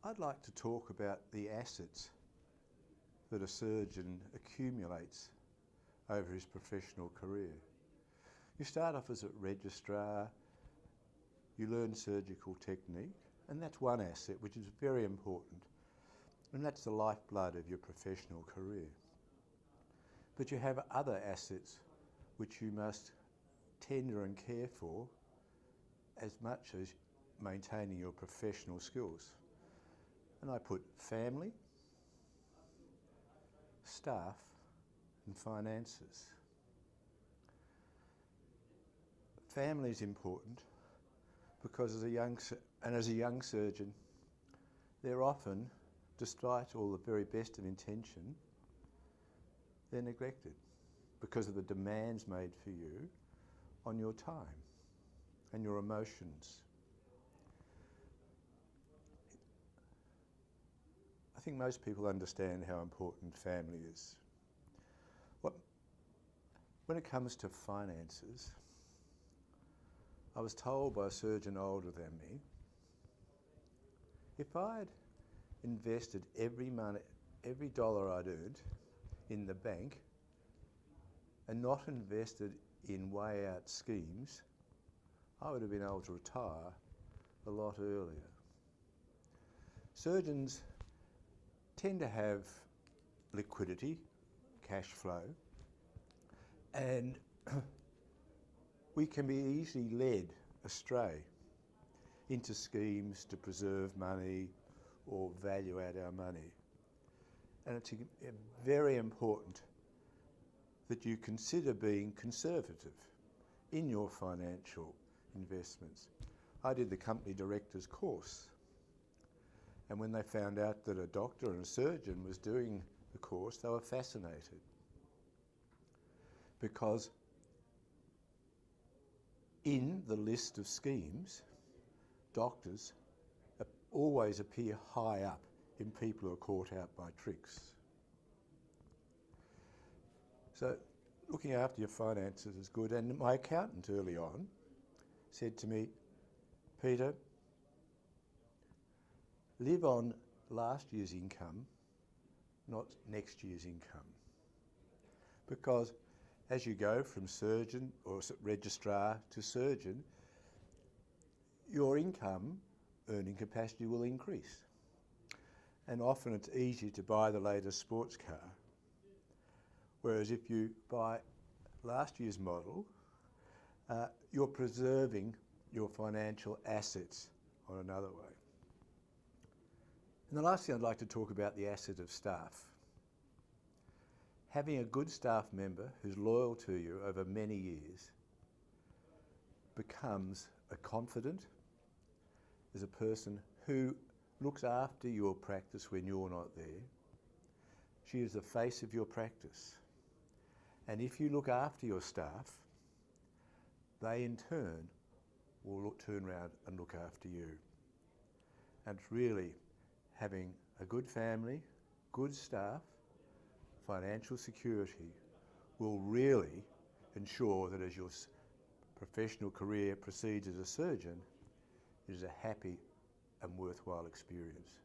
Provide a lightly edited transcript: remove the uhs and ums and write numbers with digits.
I'd like to talk about the assets that a surgeon accumulates over his professional career. You start off as a registrar, you learn surgical technique, and that's one asset which is very important, and that's the lifeblood of your professional career. But you have other assets which you must tender and care for as much as maintaining your professional skills. And I put family, staff and finances. Family is important because as a young surgeon, they're often, despite all the very best of intention, they're neglected because of the demands made for you on your time and your emotions. I think most people understand how important family is. When it comes to finances, I was told by a surgeon older than me, if I'd invested every dollar I'd earned in the bank and not invested in way out schemes, I would have been able to retire a lot earlier. Surgeons tend to have liquidity, cash flow, and we can be easily led astray into schemes to preserve money or value add our money. And it's very important that you consider being conservative in your financial investments. I did the company director's course, and when they found out that a doctor and a surgeon was doing the course, they were fascinated, because in the list of schemes, doctors always appear high up in people who are caught out by tricks. So looking after your finances is good. And my accountant early on said to me, Peter, live on last year's income, not next year's income. Because as you go from surgeon or registrar to surgeon, your income earning capacity will increase. And often it's easy to buy the latest sports car. Whereas if you buy last year's model, you're preserving your financial assets on another way. And the last thing I'd like to talk about, the asset of staff. Having a good staff member who's loyal to you over many years becomes a confidant, is a person who looks after your practice when you're not there. She is the face of your practice. And if you look after your staff, they in turn will turn around and look after you. And it's really having a good family, good staff, financial security will really ensure that as your professional career proceeds as a surgeon, it is a happy and worthwhile experience.